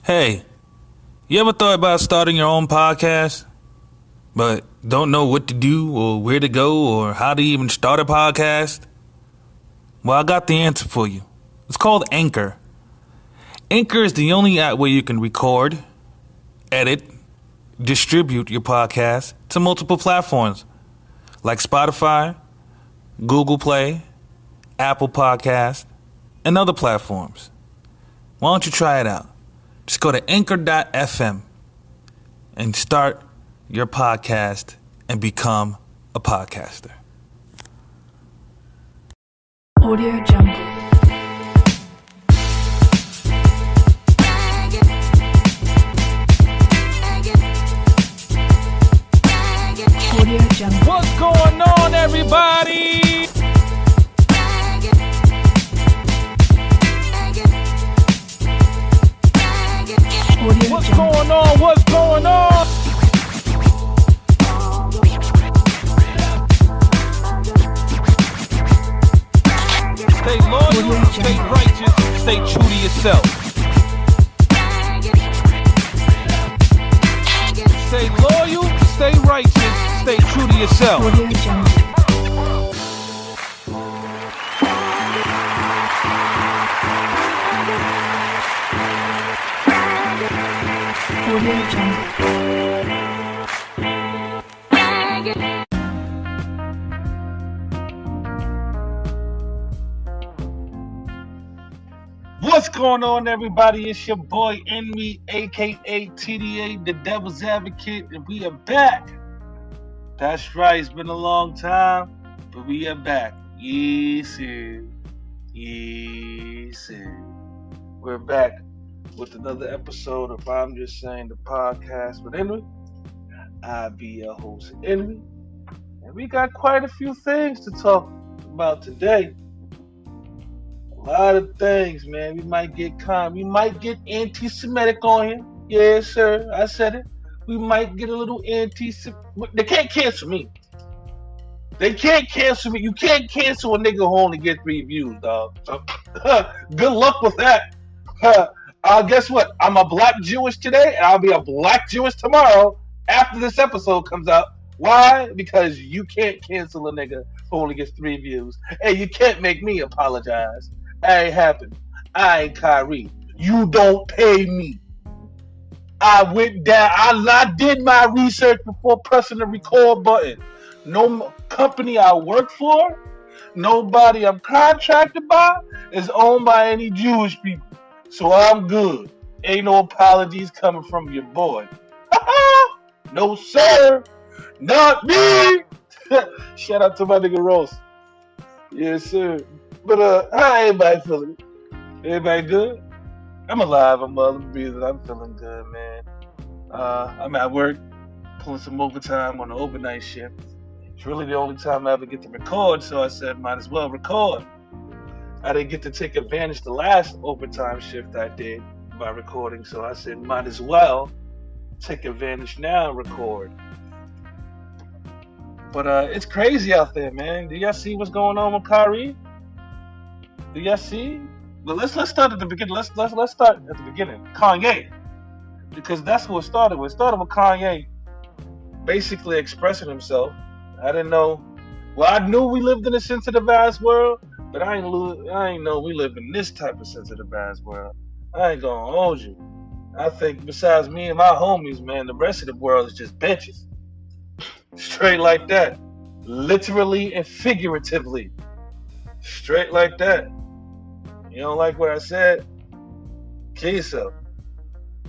Hey, you ever thought about starting your own podcast, but don't know what to do or where to go or how to even start a podcast? Well, I got the answer for you. It's called Anchor. Anchor is the only app where you can record, edit, distribute your podcast to multiple platforms like Spotify, Google Play, Apple Podcast, and other platforms. Why don't you try it out? Just go to anchor.fm and start your podcast and become a podcaster. Audio Jungle. Audio Jungle. What's going on, everybody? Audio What's Jungle. going on? What's going on? Stay loyal, stay righteous, stay true to yourself. Stay loyal, stay righteous, stay true to yourself. Audio Jungle. Audio Jungle. What's going on, everybody? It's your boy w-ENRI, aka TDA, the Devil's Advocate, and we are back. That's right, it's been a long time, but we are back. Yes, sir. Yes, sir. We're back with another episode of I'm Just Saying, the podcast with ENRI. I be your host, ENRI, and we got quite a few things to talk about today. A lot of things, man. We might get anti-Semitic on here. Yes, sir. I said it. We might get a little anti-Semitic. They can't cancel me. They can't cancel me. You can't cancel a nigga who only get 3 views, dog. So, good luck with that. Guess what? I'm a black Jewish today, and I'll be a black Jewish tomorrow after this episode comes out. Why? Because you can't cancel a nigga who only gets 3 views. And you can't make me apologize. That ain't happened. I ain't Kyrie. You don't pay me. I went down. I did my research before pressing the record button. No company I work for, nobody I'm contracted by, is owned by any Jewish people. So I'm good. Ain't no apologies coming from your boy. No, sir. Not me. Shout out to my nigga Ross. Yes, sir. But how everybody feeling? Everybody good? I'm alive. I'm breathing. I'm feeling good, man. I'm at work, pulling some overtime on the overnight shift. It's really the only time I ever get to record, so I said might as well record. I didn't get to take advantage the last overtime shift I did by recording, so I said might as well take advantage now and record. But it's crazy out there, man. Do y'all see what's going on with Kyrie? Do y'all see? Well, let's start at the beginning. Let's start at the beginning. Kanye, because that's what it started with. It started with Kanye basically expressing himself. I didn't know. Well, I knew we lived in a sensitive ass world, but I ain't know we live in this type of sensitive ass world. I ain't gonna hold you. I think besides me and my homies, man, the rest of the world is just benches. Straight like that. Literally and figuratively. Straight like that. You don't like what I said? Kill yourself.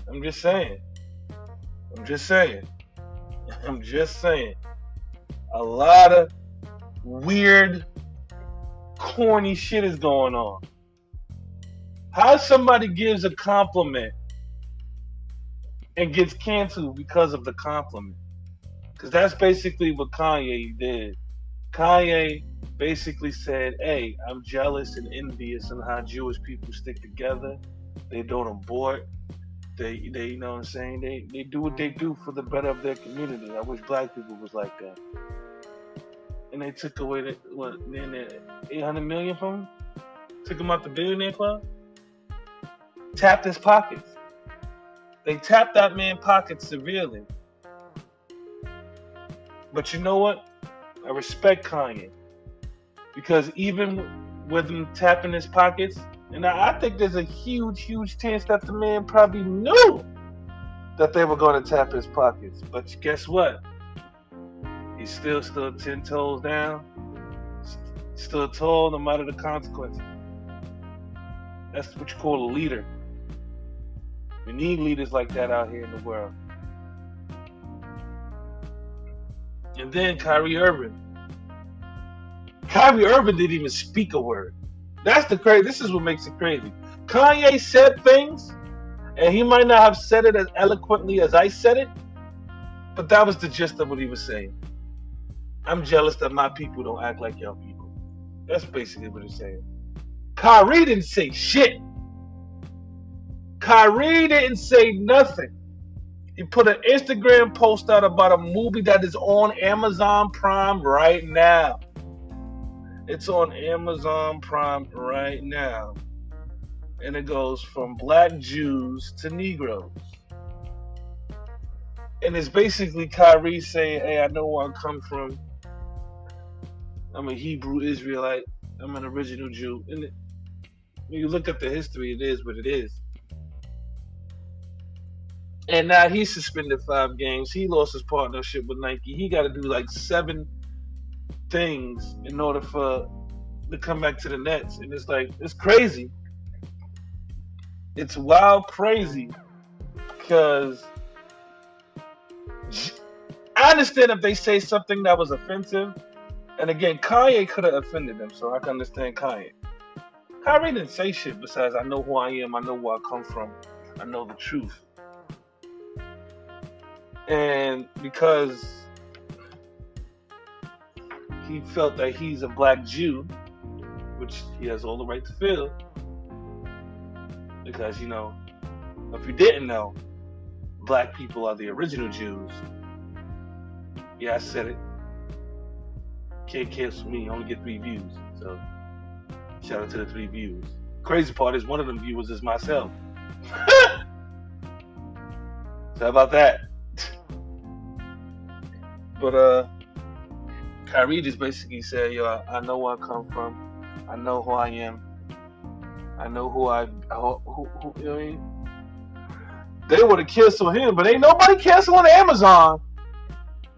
I'm just saying. A lot of weird, corny shit is going on. How somebody gives a compliment and gets canceled because of the compliment? Because that's basically what Kanye did. Kanye basically said, hey, I'm jealous and envious of how Jewish people stick together. They don't abort. They you know what I'm saying? They do what they do for the better of their community. I wish black people was like that. And they took away the 800 million from him? Took him out the billionaire club? Tapped his pockets. They tapped that man's pockets severely. But you know what? I respect Kanye. Because even with him tapping his pockets, and I think there's a huge, huge chance that the man probably knew that they were going to tap his pockets. But guess what? He's still stood 10 toes down, stood tall no matter the consequences. That's what you call a leader. We need leaders like that out here in the world. And then Kyrie Irving. Kyrie Irving didn't even speak a word. That's the crazy. This is what makes it crazy. Kanye said things, and he might not have said it as eloquently as I said it, but that was the gist of what he was saying. I'm jealous that my people don't act like y'all people. That's basically what he's saying. Kyrie didn't say shit. Kyrie didn't say nothing. He put an Instagram post out about a movie that is on Amazon Prime right now. It's on Amazon Prime right now. And it goes from black Jews to Negroes. And it's basically Kyrie saying, hey, I know where I come from. I'm a Hebrew Israelite. I'm an original Jew. And when you look at the history, it is what it is. And now he's suspended 5 games. He lost his partnership with Nike. He got to do like 7 things in order to come back to the Nets. And it's like, it's crazy. It's wild crazy because I understand if they say something that was offensive. And again, Kanye could have offended them, so I can understand Kanye. Kyrie didn't say shit besides, I know who I am, I know where I come from, I know the truth. And because he felt that he's a black Jew, which he has all the right to feel, because, you know, if you didn't know, black people are the original Jews. Yeah, I said it. Can't cancel me, only get 3 views. So, shout out to the 3 views. Crazy part is one of them viewers is myself. So how about that? But Kyrie just basically said, yo, I know where I come from. I know who I am. I know who you know what I mean? They would have canceled him, but ain't nobody canceling Amazon.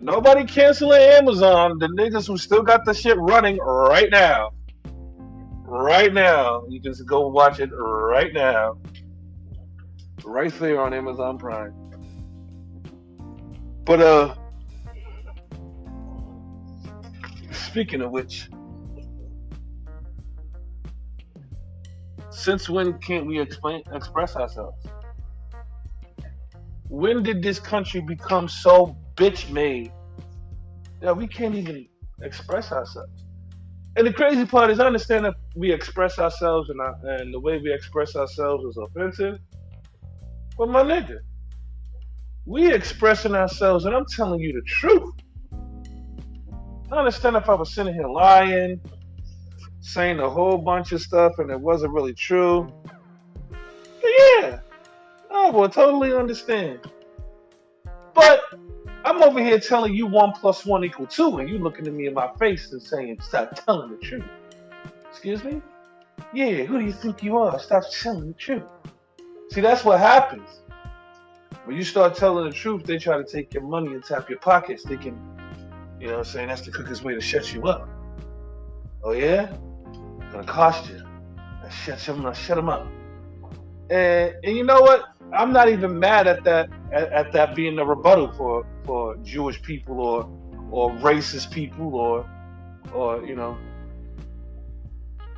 Nobody canceling Amazon. The niggas who still got the shit running right now. Right now. You can just go watch it right now. Right there on Amazon Prime. But speaking of which, since when can't we express ourselves? When did this country become so bitch made that we can't even express ourselves? And the crazy part is, I understand that we express ourselves and the way we express ourselves is offensive. But my nigga, we expressing ourselves, and I'm telling you the truth. I understand if I was sitting here lying, saying a whole bunch of stuff and it wasn't really true. But yeah, I will totally understand. But I'm over here telling you 1 + 1 = 2, and you looking at me in my face and saying, stop telling the truth. Excuse me? Yeah, who do you think you are? Stop telling the truth. See, that's what happens. When you start telling the truth, they try to take your money and tap your pockets. They can, you know what I'm saying, that's the quickest way to shut you up. Oh yeah? It's gonna cost you. Shut them up. And you know what? I'm not even mad at that being a rebuttal for Jewish people or racist people or you know,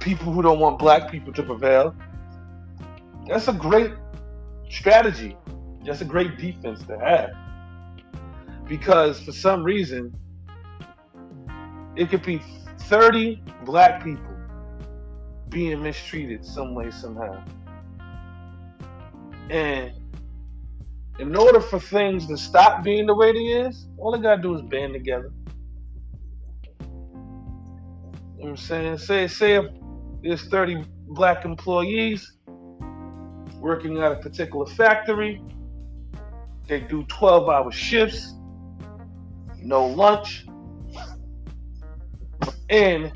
people who don't want black people to prevail. That's a great strategy. That's a great defense to have. Because for some reason, it could be 30 black people being mistreated some way, somehow. And in order for things to stop being the way they is, all they gotta do is band together. You know what I'm saying? Say if there's 30 black employees working at a particular factory, They do 12-hour shifts, no lunch, and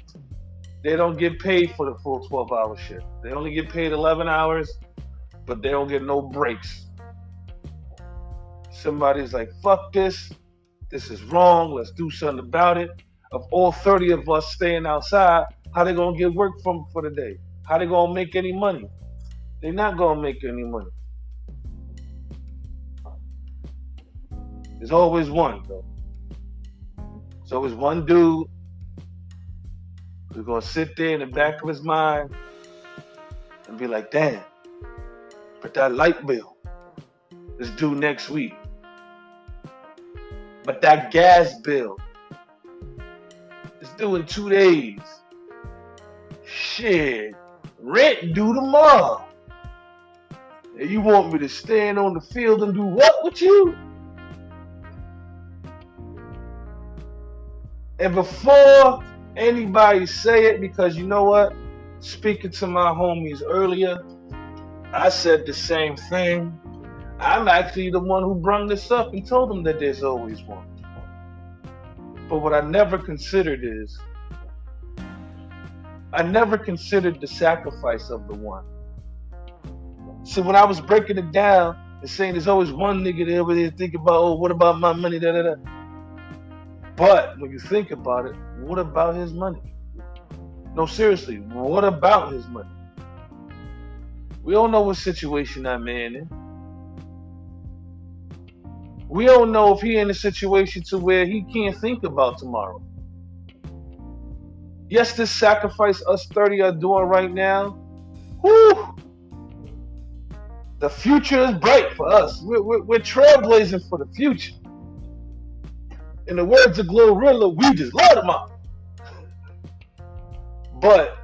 they don't get paid for the full 12-hour shift. They only get paid 11 hours, but they don't get no breaks. Somebody's like, fuck this. This is wrong. Let's do something about it. Of all 30 of us staying outside, how they going to get work for the day? How they going to make any money? They're not going to make any money. There's always one, though. There's always one dude who's going to sit there in the back of his mind and be like, damn, but that light bill is due next week. But that gas bill is due in 2 days. Shit, rent due tomorrow. And you want me to stand on the field and do what with you? And before anybody say it, because you know what? Speaking to my homies earlier, I said the same thing. I'm actually the one who brought this up and told them that there's always one. But what I never considered is, I never considered the sacrifice of the one. So when I was breaking it down and saying there's always one nigga there over there thinking about, oh, what about my money, da da da. But when you think about it, what about his money? No, seriously, what about his money? We don't know what situation that man in. We don't know if he in a situation to where he can't think about tomorrow. Yes, this sacrifice us 30 are doing right now, whew, the future is bright for us. We're trailblazing for the future. In the words of Glorilla, we just love them all. But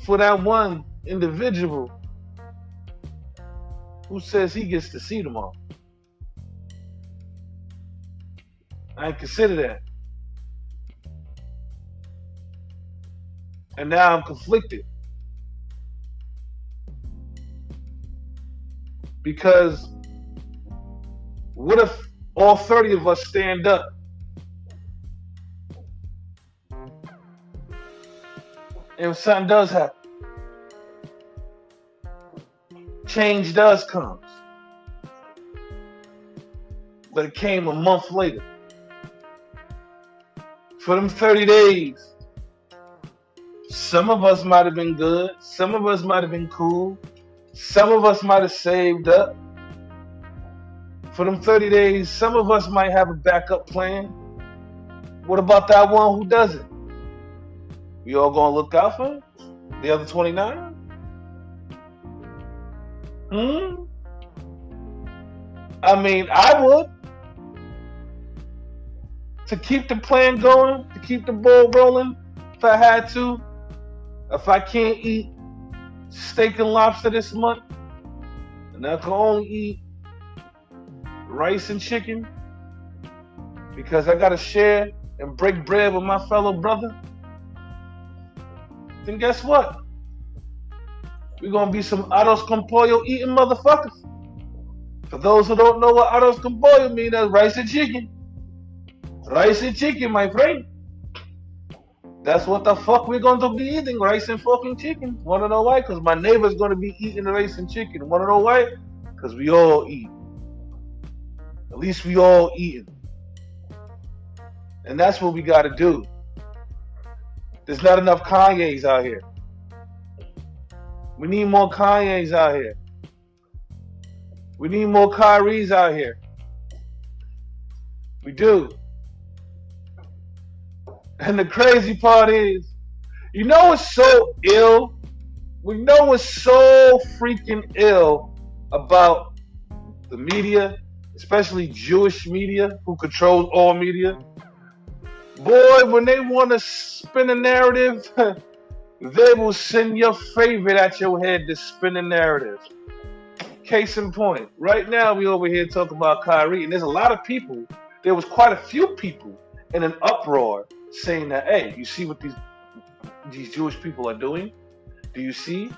for that one individual who says he gets to see them all, I ain't consider that. And now I'm conflicted. Because what if all 30 of us stand up and if something does happen, change does come, but it came a month later. For them 30 days, some of us might have been good, some of us might have been cool, some of us might have saved up. For them 30 days, some of us might have a backup plan. What about that one who doesn't? We all gonna look out for him? The other 29? I mean, I would. To keep the plan going, to keep the ball rolling, if I had to. If I can't eat steak and lobster this month, and I can only eat rice and chicken because I gotta share and break bread with my fellow brother, then guess what? We're gonna be some arroz con pollo eating motherfuckers. For those who don't know what arroz con pollo means, that's rice and chicken. Rice and chicken, my friend. That's what the fuck we're going to be eating, rice and fucking chicken. Wanna know why? Because my neighbor's going to be eating rice and chicken. Wanna know why? Because we all eat. At least we all eating. And that's what we got to do. There's not enough Kanye's out here. We need more Kanye's out here. We need more Kyrie's out here. We do. And the crazy part is, you know what's so ill? We know what's so freaking ill about the media, especially Jewish media, who controls all media. Boy, when they want to spin a narrative, they will send your favorite at your head to spin a narrative. Case in point, right now we over here talking about Kyrie, and there's a lot of people, there was quite a few people in an uproar saying that, hey, you see what these Jewish people are doing? Do you see?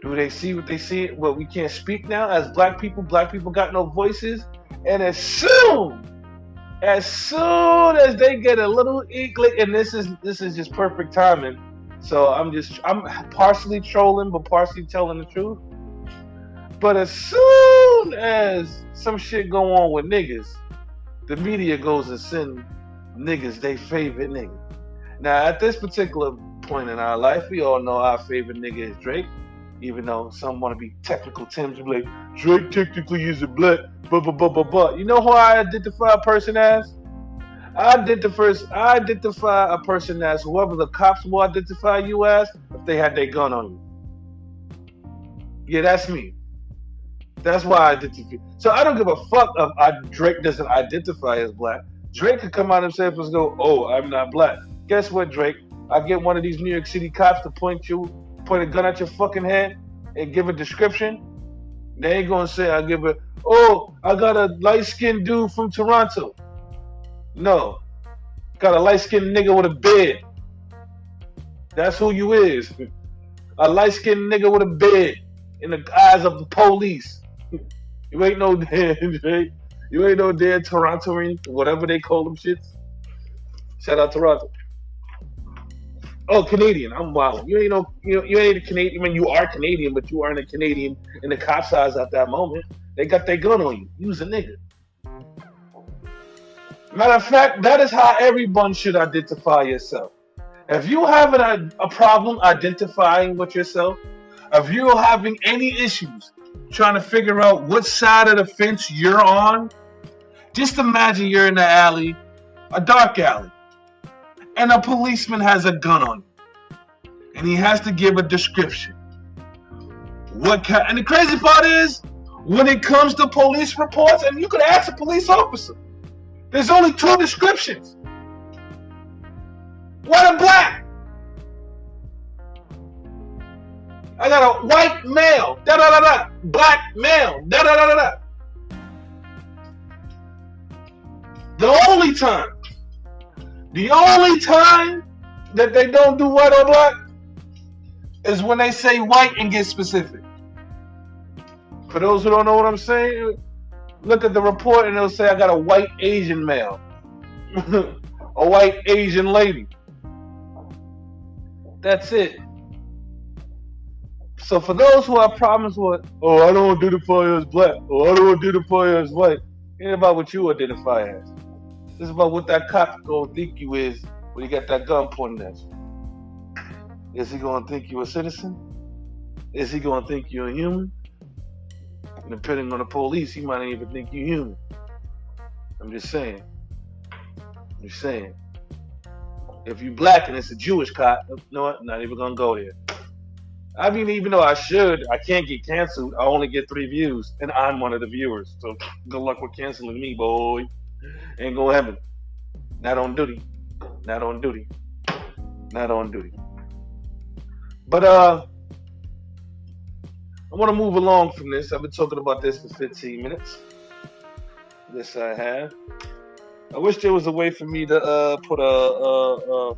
Do they see what they see? Well, we can't speak now as black people got no voices. And as soon as they get a little inkling, and this is just perfect timing. So I'm partially trolling, but partially telling the truth. But as soon as some shit go on with niggas, the media goes and send niggas they favorite nigga. Now at this particular point in our life, we all know our favorite nigga is Drake. Even though some want to be technical Tims, be like, Drake technically is a black, but. You know who I identify a person as? I identify a person as whoever the cops will identify you as if they had their gun on you. Yeah, that's me. That's why I identify. So I don't give a fuck if Drake doesn't identify as black. Drake could come out himself and go, oh, I'm not black. Guess what, Drake? I get one of these New York City cops to point a gun at your fucking head and give a description. They ain't gonna say I got a light-skinned dude from Toronto. No. Got a light-skinned nigga with a beard. That's who you is. A light-skinned nigga with a beard in the eyes of the police. You ain't no damn Torontoan, whatever they call them shits. Shout out Toronto. Oh, Canadian. I'm wild. You ain't a Canadian. I mean, you are Canadian, but you aren't a Canadian in the cop's eyes at that moment. They got their gun on you. You's a nigga. Matter of fact, that is how everyone should identify yourself. If you're having a problem identifying with yourself, if you're having any issues trying to figure out what side of the fence you're on, just imagine you're in the alley, a dark alley, and a policeman has a gun on you, and he has to give a description. And the crazy part is, when it comes to police reports, and you could ask a police officer, there's only two descriptions: white and black. I got a white male, black male, The only time that they don't do white or black is when they say white and get specific. For those who don't know what I'm saying, look at the report and it'll say I got a white Asian male, a white Asian lady. That's it. So for those who have problems with, oh, I don't identify as black, or I don't identify as white, it ain't about what you identify as. It's about what that cop gonna think you is when you got that gun pointed at you. Is he gonna think you a citizen? Is he gonna think you're a human? And depending on the police, he might not even think you're human. I'm just saying. If you black and it's a Jewish cop, you know what? Not even gonna go there. I mean, even though I can't get canceled. I only get 3 views, and I'm one of the viewers. So good luck with canceling me, boy. Ain't gonna happen. Not on duty. But I want to move along from this. I've been talking about this for 15 minutes. Yes, I have. I wish there was a way for me to put a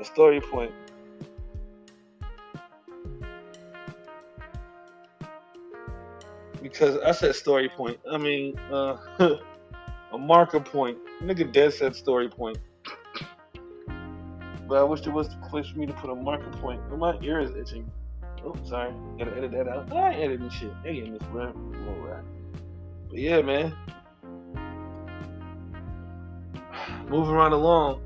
story point. Because I said story point. I mean, a marker point. Nigga dead said story point. But I wish there was a place for me to put a marker point. My ear is itching. Oh, sorry. Gotta edit that out. I ain't editing shit. Editing this, bro. Alright. But yeah, man. Moving right along.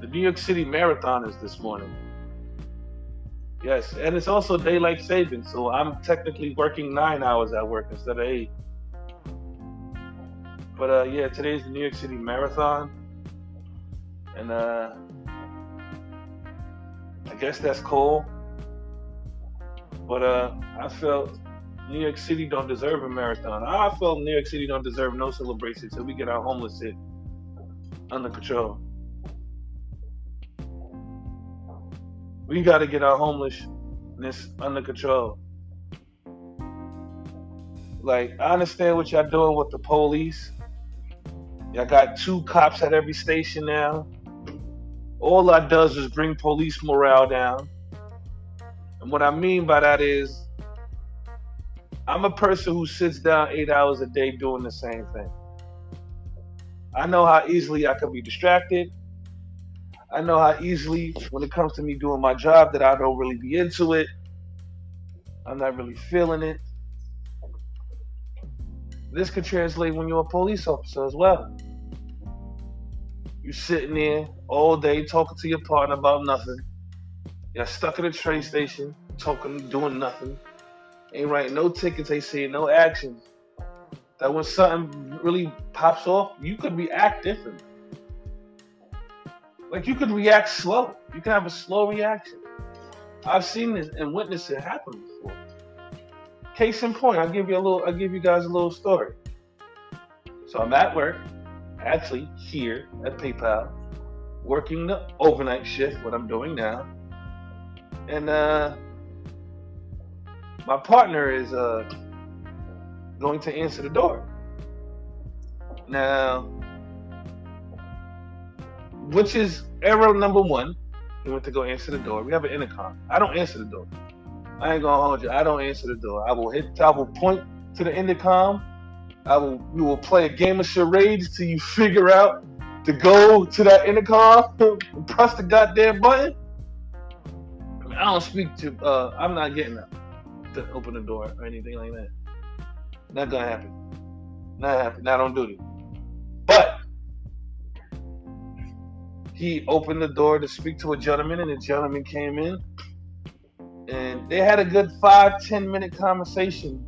The New York City Marathon is this morning. Yes, and it's also daylight savings, so I'm technically working 9 hours at work instead of 8. But yeah, today's the New York City Marathon, and I guess that's cool. But I felt New York City don't deserve a marathon. I felt New York City don't deserve no celebration till we get our homeless shit under control. We got to get our homelessness under control. Like, I understand what y'all doing with the police. Y'all got 2 cops at every station now. All that does is bring police morale down. And what I mean by that is, I'm a person who sits down 8 hours a day doing the same thing. I know how easily I can be distracted. I know how easily, when it comes to me doing my job, that I don't really be into it. I'm not really feeling it. This could translate when you're a police officer as well. You're sitting there all day talking to your partner about nothing. You're stuck at a train station, talking, doing nothing. Ain't writing no tickets, ain't seeing no actions. That when something really pops off, you could react different. Like you could react slow. You can have a slow reaction. I've seen this and witnessed it happen before. Case in point, I'll give you guys a little story. So I'm at work, actually here at PayPal, working the overnight shift, what I'm doing now. And my partner is going to answer the door. Now, which is error number one. He went to go answer the door. We have an intercom. I don't answer the door. I ain't gonna hold you. I don't answer the door. I will point to the intercom. We will play a game of charades till you figure out to go to that intercom and press the goddamn button. I mean, I don't speak to. I'm not getting up to open the door or anything like that. Not gonna happen. Not happen. I don't do it. But he opened the door to speak to a gentleman, and the gentleman came in, and they had a good 5-10 minute conversation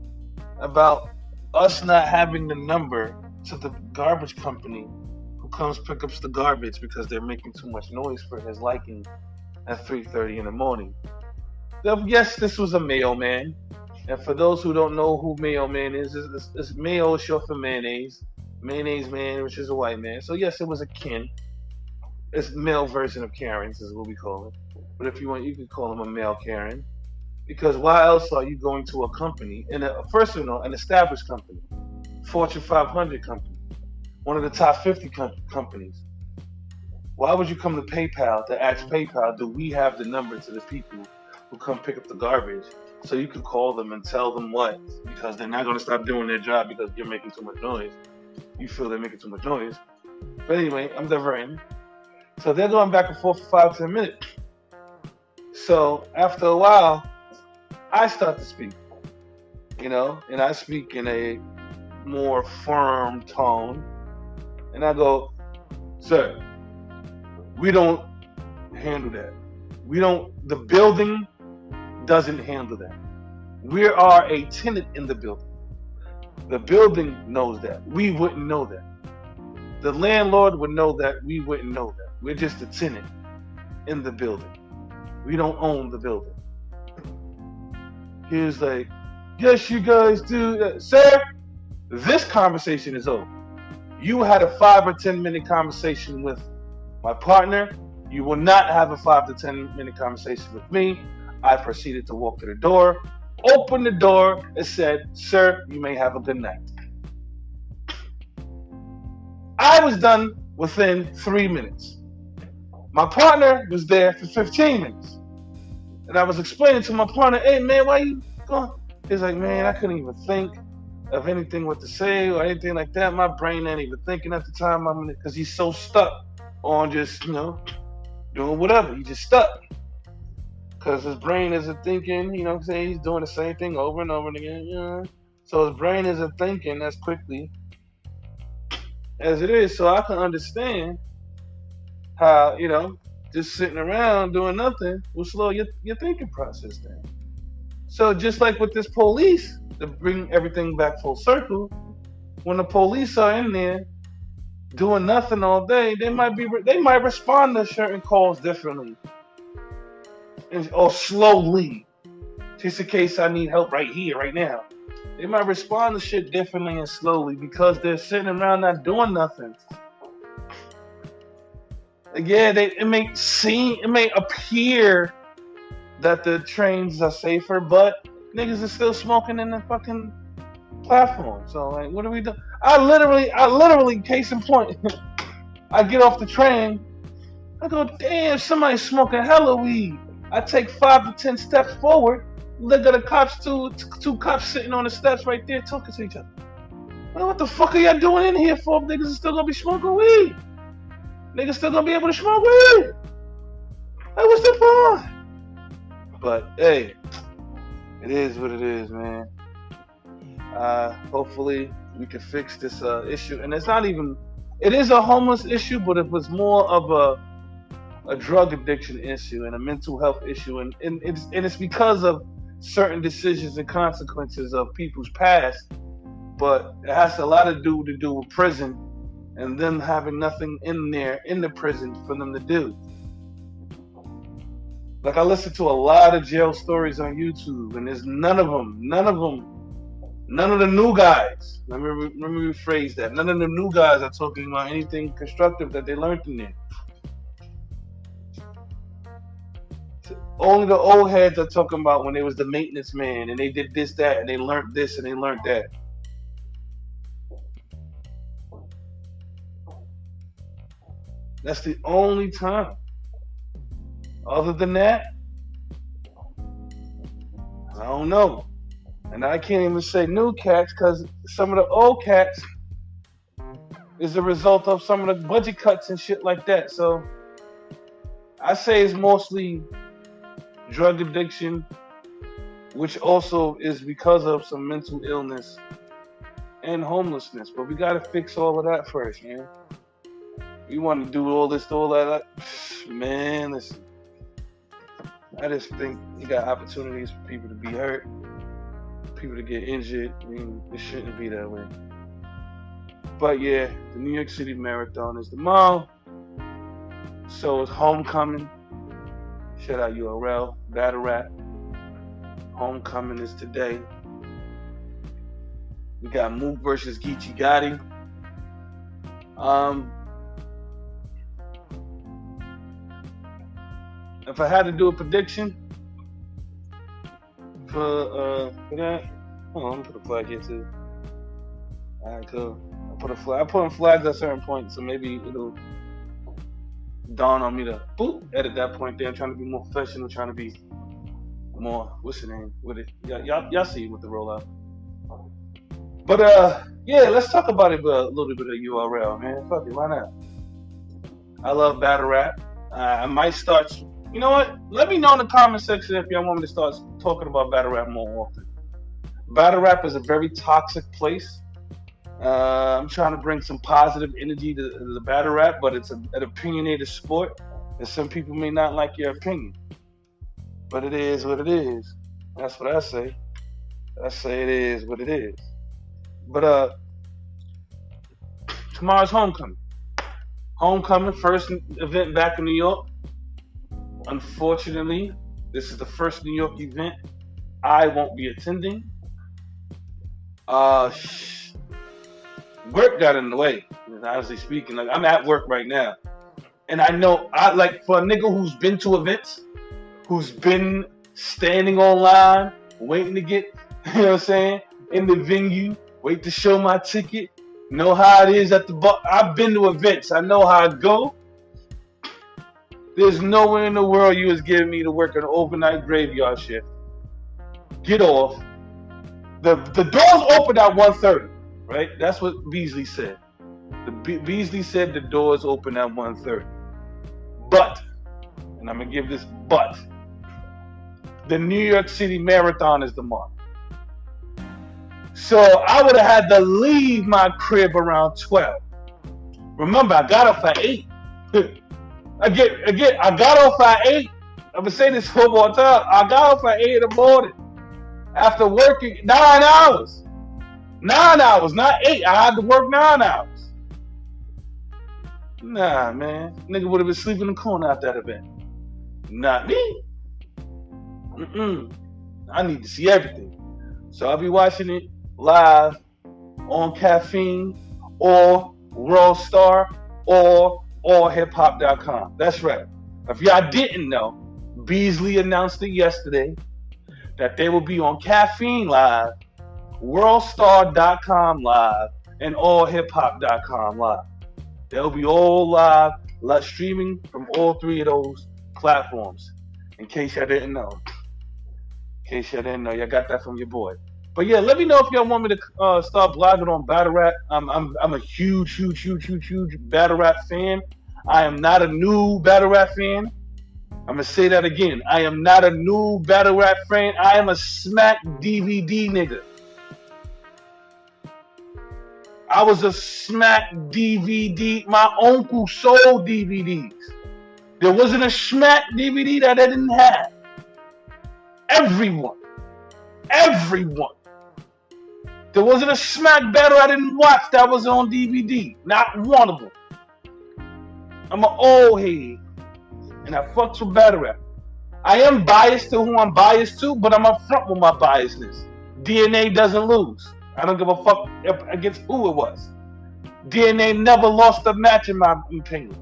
about us not having the number to the garbage company who comes pick up the garbage because they're making too much noise for his liking at 3:30 in the morning. So, yes, this was a mailman. And for those who don't know who mailman is, it's mayo is short for mayonnaise. Mayonnaise man, which is a white man. So yes, it was a Ken. It's male version of Karen's is what we call it. But if you want, you can call him a male Karen. Because why else are you going to a company, first of all, an established company, Fortune 500 company, one of the top 50 companies? Why would you come to PayPal to ask PayPal, do we have the number to the people who come pick up the garbage? So you can call them and tell them what? Because they're not going to stop doing their job because you're making too much noise. You feel they're making too much noise. But anyway, I'm diverting. So they're going back and forth for 5-10 minutes. So after a while, I start to speak, and I speak in a more firm tone. And I go, sir, we don't handle that. The building doesn't handle that. We are a tenant in the building. The building knows that. We wouldn't know that. The landlord would know that. We wouldn't know that. We're just a tenant in the building. We don't own the building. He was like, yes, you guys do. Sir, this conversation is over. You had a 5 or 10 minute conversation with my partner. You will not have a 5 to 10 minute conversation with me. I proceeded to walk to the door, opened the door, and said, sir, you may have a good night. I was done within 3 minutes. My partner was there for 15 minutes. And I was explaining to my partner, hey, man, why you going? He's like, man, I couldn't even think of anything what to say or anything like that. My brain ain't even thinking at the time. Because he's so stuck on just, doing whatever. He's just stuck. Because his brain isn't thinking, what I'm saying? He's doing the same thing over and over again. So his brain isn't thinking as quickly as it is. So I can understand how, just sitting around doing nothing will slow your thinking process down. So just like with this police, to bring everything back full circle, when the police are in there doing nothing all day, they might respond to certain calls differently or slowly. Just in case I need help right here, right now. They might respond to shit differently and slowly because they're sitting around not doing nothing. Yeah, it may appear that the trains are safer, but niggas are still smoking in the fucking platform. So like, what are we doing? I literally, case in point, I get off the train, I go, damn, somebody's smoking hella weed. I take 5 to 10 steps forward, Look at the cops, two cops sitting on the steps right there talking to each other. Well, what the fuck are y'all doing in here for? If niggas is still gonna be smoking weed. Niggas still gonna be able to smoke weed. Hey, what's the point? But hey, it is what it is, man. Hopefully we can fix this issue. And it's not even, it is a homeless issue, but it was more of a drug addiction issue and a mental health issue. And it's because of certain decisions and consequences of people's past. But it has a lot to do with prison and them having nothing in the prison for them to do. Like, I listen to a lot of jail stories on YouTube, and there's none of the new guys. Let me rephrase that. None of the new guys are talking about anything constructive that they learned in there. Only the old heads are talking about when they was the maintenance man and they did this, that, and they learned this and they learned that. That's the only time. Other than that, I don't know. And I can't even say new cats because some of the old cats is a result of some of the budget cuts and shit like that. So I say it's mostly drug addiction, which also is because of some mental illness and homelessness. But we got to fix all of that first, man. We want to do all that. Man, listen. I just think you got opportunities for people to be hurt, people to get injured. I mean, it shouldn't be that way. But yeah, the New York City Marathon is tomorrow. So is Homecoming. Shout out URL, Battle Rap. Homecoming is today. We got Mook versus Geechee Gotti. If I had to do a prediction for that, hold on, let me put a flag here too. Alright, cool. I put in flags at certain points, so maybe it'll dawn on me to edit that point there. I'm trying to be more professional, trying to be more, what's the name with it? Y'all see with the rollout. But yeah, let's talk about it a little bit of URL, man. Fuck it, why not? I love battle rap. I might start. You know what? Let me know in the comment section if y'all want me to start talking about battle rap more often. Battle rap is a very toxic place. I'm trying to bring some positive energy to the battle rap, but it's an opinionated sport, and some people may not like your opinion. But it is what it is. That's what I say. I say it is what it is. But tomorrow's Homecoming. Homecoming, first event back in New York. Unfortunately, this is the first New York event I won't be attending. Work got in the way, honestly speaking. Like, I'm at work right now. And I know, for a nigga who's been to events, who's been standing online, waiting to get, you know what I'm saying, in the venue, wait to show my ticket, know how it is at the bar. I've been to events. I know how it go. There's nowhere in the world you was giving me to work an overnight graveyard shift. Get off. The doors open at 1:30, right? That's what Beasley said. Beasley said the doors open at 1:30. But, and I'm going to give this but, the New York City Marathon is tomorrow. So I would have had to leave my crib around 12. Remember, I got up at 8. Again, I got off at 8. I'm going to say this one more time. I got off at 8 in the morning after working 9 hours. 9 hours, not 8. I had to work 9 hours. Nah, man. Nigga would have been sleeping in the corner at that event. Not me. I need to see everything. So I'll be watching it live on Caffeine or World Star or hiphop.com. That's right. If y'all didn't know, Beasley announced it yesterday that they will be on Caffeine Live, worldstar.com live, and allhiphop.com live. They'll be all live streaming from all 3 of those platforms, in case y'all didn't know. case y'all didn't know, y'all got that from your boy. But yeah, let me know if y'all want me to start blogging on battle rap. I'm a huge battle rap fan. I am not a new battle rap fan. I'm gonna say that again. I am not a new battle rap fan. I am a smack DVD nigga. I was a smack DVD. My uncle sold DVDs. There wasn't a smack DVD that I didn't have. Everyone. There wasn't a smack battle I didn't watch that was on DVD. Not one of them. I'm an old head. And I fucks with battle rap. I am biased to who I'm biased to, but I'm upfront with my biasness. DNA doesn't lose. I don't give a fuck against who it was. DNA never lost a match in my opinion.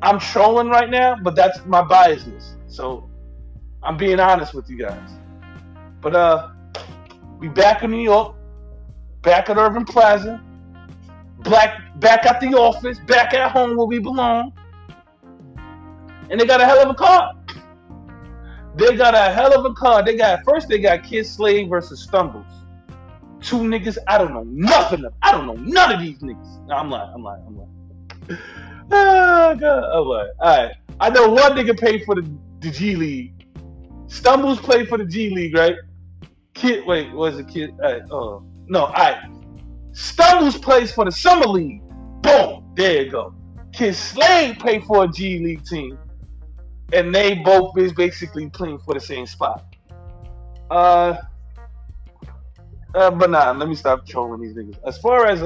I'm trolling right now, but that's my biasness. So I'm being honest with you guys. But we back in New York, back at Irving Plaza, back at the office, back at home where we belong. And they got a hell of a card. They got first they got Kid Slade versus Stumbles. Two niggas I don't know nothing of. I don't know none of these niggas. No, I'm lying. Oh, God. I'm lying. Alright. I know one nigga paid for the G League. Stumbles played for the G League, right? Alright. Stumbles plays for the Summer League. Boom. There you go. Kid Slade played for a G League team. And they both is basically playing for the same spot. But nah, let me stop trolling these niggas. As far as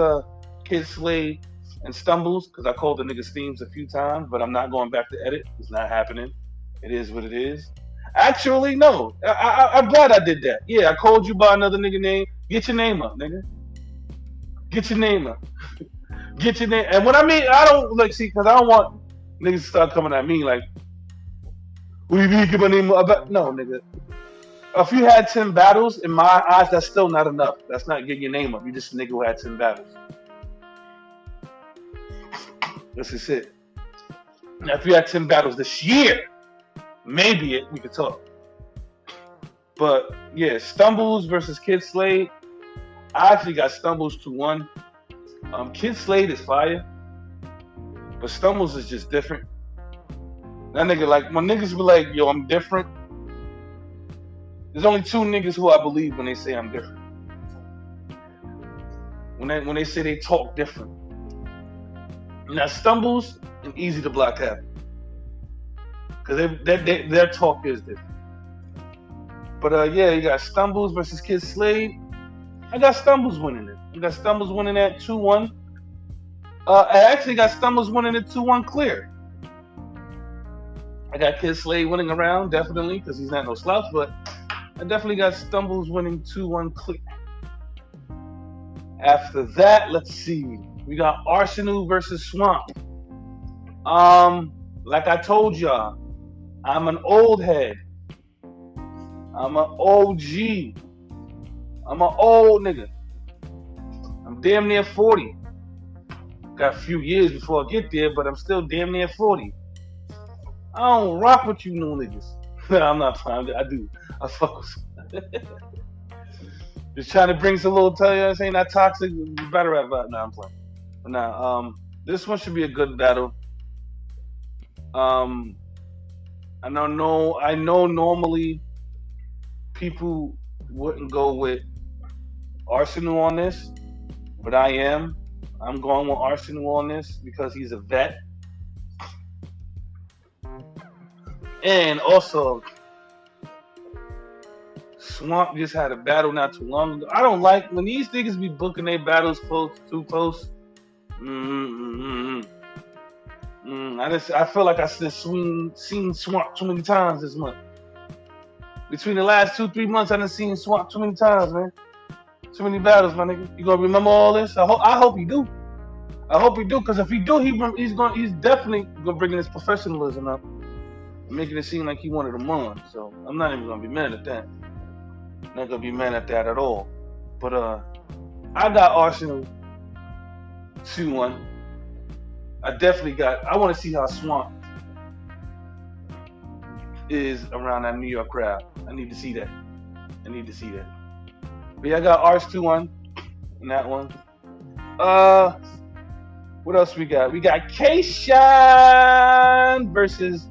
Kid Slade and Stumbles, because I called the niggas themes a few times, but I'm not going back to edit. It's not happening. It is what it is. Actually, no. I'm glad I did that. Yeah, I called you by another nigga name. Get your name up, nigga. Get your name up. Get your name. And when I mean, I don't because I don't want niggas to start coming at me like, what do you mean get my name up? No, nigga. If you had 10 battles, in my eyes, that's still not enough. That's not getting your name up. You just a nigga who had 10 battles. This is it. Now, if you had 10 battles this year, maybe we could talk. But, yeah, Stumbles versus Kid Slade. I actually got Stumbles 2-1. Kid Slade is fire. But Stumbles is just different. That nigga, like, when niggas be like, yo, I'm different. There's only two niggas who I believe when they say I'm different. When they say they talk different. Now, Stumbles and Easy to Block have. Because their talk is different. But, yeah, you got Stumbles versus Kid Slade. I got Stumbles winning it. You got Stumbles winning that 2-1. I actually got Stumbles winning it 2-1 clear. I got Kid Slade winning around, definitely, because he's not no slouch, but I definitely got Stumbles winning 2-1 clear. After that, let's see. We got Arsenal versus Swamp. Like I told y'all, I'm an old head. I'm an OG. I'm an old nigga. I'm damn near 40. Got a few years before I get there, but I'm still damn near 40. I don't rock with you new niggas. I'm not trying. I do. I fuck with just trying to bring some little this ain't that toxic battle rap vibe. Nah, I'm playing. But nah, this one should be a good battle. I know normally people wouldn't go with Arsenal on this, but I'm going with Arsenal on this because he's a vet. And also, Swamp just had a battle not too long ago. I don't like when these niggas be booking their battles too close. I feel like I seen Swamp too many times this month. Between the last 2-3 months, I done seen Swamp too many times, man. Too many battles, my nigga. You gonna remember all this? I hope you do. I hope you do, because if he do, he's definitely gonna bring in his professionalism up. Making it seem like he wanted them on. So I'm not even gonna be mad at that. Not gonna be mad at that at all. But I got Arsenal 2-1. I want to see how Swamp is around that New York crowd. I need to see that. I need to see that. But yeah, I got Ars 2-1 in that one. What else we got? We got K-Shine versus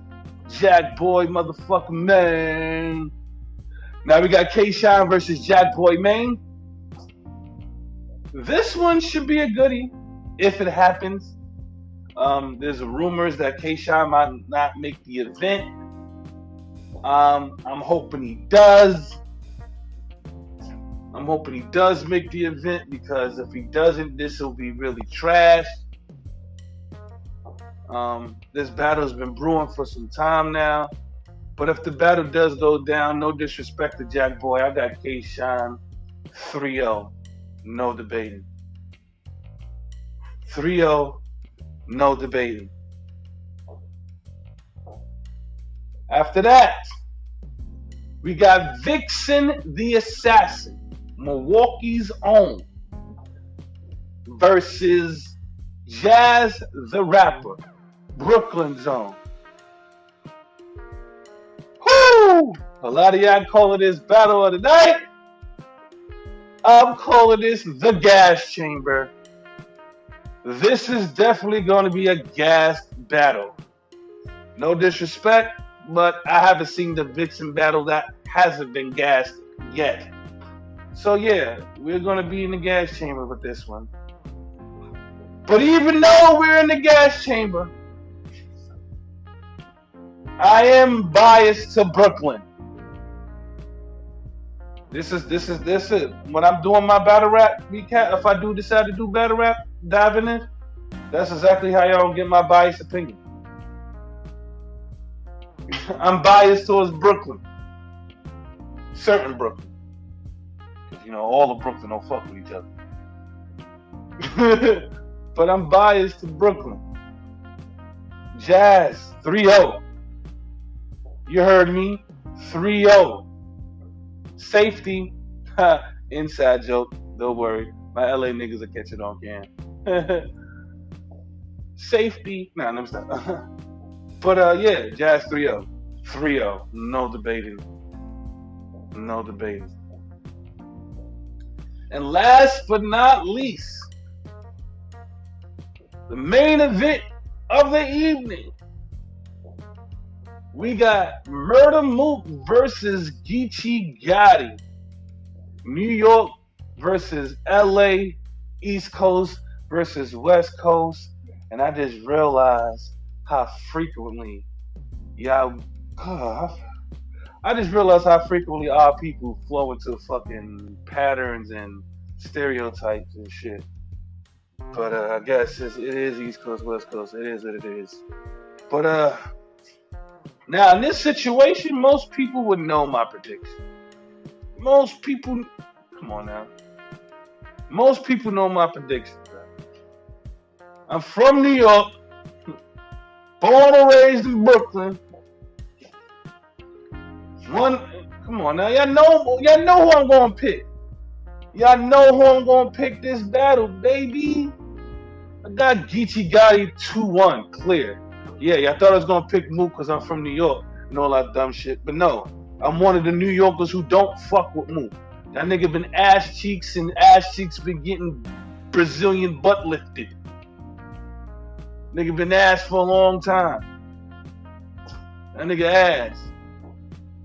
Jack Boy motherfucking Maine. Now we got K-Shine versus Jack Boy Maine. This one should be a goodie if it happens. There's rumors that K-Shine might not make the event. I'm hoping he does. I'm hoping he does make the event, because if he doesn't, this will be really trash. This battle's been brewing for some time now. But if the battle does go down, no disrespect to Jack Boy, I got K-Shine 3-0. No debating. 3-0. No debating. After that, we got Vixen the Assassin, Milwaukee's own, versus Jazz the Rapper, Brooklyn's own. Whoo! A lot of y'all calling this battle of the night. I'm calling this the gas chamber. This is definitely going to be a gas battle. No disrespect, but I haven't seen the Vixen battle that hasn't been gassed yet. So yeah, we're going to be in the gas chamber with this one. But even though we're in the gas chamber, I am biased to Brooklyn. This is when I'm doing my battle rap recap. If I do decide to do battle rap, diving in, that's exactly how y'all get my biased opinion. I'm biased towards Brooklyn, certain Brooklyn, because all of Brooklyn don't fuck with each other. But I'm biased to Brooklyn. Jazz 3-0. You heard me, 3-0. Safety, inside joke, don't worry. My LA niggas will catch it on cam. Safety, nah, let me stop. But yeah, Jazz 3-0. 3-0. No debating. No debating. And last but not least, the main event of the evening. We got Murder Mook versus Geechee Gotti. New York versus LA. East Coast versus West Coast. And I just realized how frequently I just realized how frequently our people flow into fucking patterns and stereotypes and shit. But I guess it is East Coast, West Coast. It is what it is. But now in this situation, most people would know my prediction. Most people, come on now. Most people know my prediction. Bro. I'm from New York, born and raised in Brooklyn. Come on now, y'all know who I'm gonna pick. Y'all know who I'm gonna pick this battle, baby. I got Geechee Gotti 2-1, clear. Yeah, y'all thought I was gonna pick Mook because I'm from New York and all that dumb shit, but no, I'm one of the New Yorkers who don't fuck with Mook. That nigga been ass cheeks been getting Brazilian butt lifted. Nigga been ass for a long time. That nigga ass.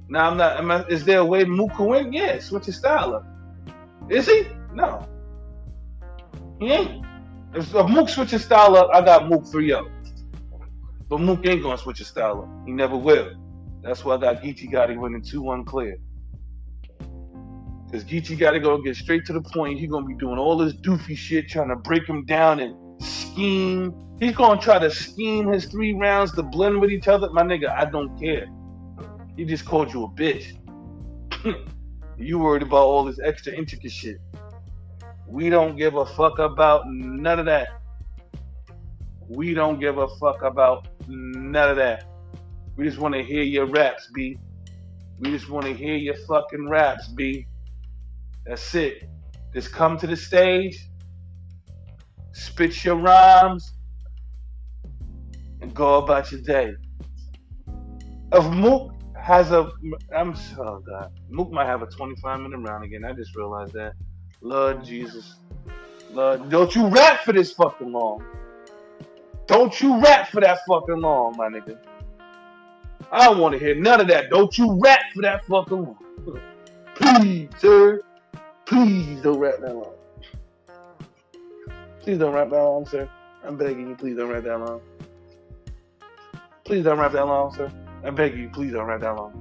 Now is there a way Mook can win? Yeah, switch his style up. Is he? No. He ain't. If Mook switch his style up, I got Mook 3-0. But Mook ain't gonna switch his style up. He never will. That's why I got Geechee Gotti winning 2-1 clear. Because Geechee Gotti gonna get straight to the point. He gonna be doing all this doofy shit, trying to break him down and scheme. He's gonna try to scheme his 3 rounds to blend with each other. My nigga, I don't care. He just called you a bitch. You worried about all this extra intricate shit. We don't give a fuck about none of that. We don't give a fuck about none of that. We just want to hear your raps, B. We just want to hear your fucking raps, B. That's it. Just come to the stage, spit your rhymes, and go about your day. If Mook has a. Oh God. Mook might have a 25-minute round again. I just realized that. Lord Jesus. Lord, don't you rap for this fucking long. Don't you rap for that fucking long, my nigga. I don't want to hear none of that. Don't you rap for that fucking long. Please, sir. Please don't rap that long. Please don't rap that long, sir. I'm begging you, please don't rap that long. Please don't rap that long, sir. I'm begging you, please don't rap that long.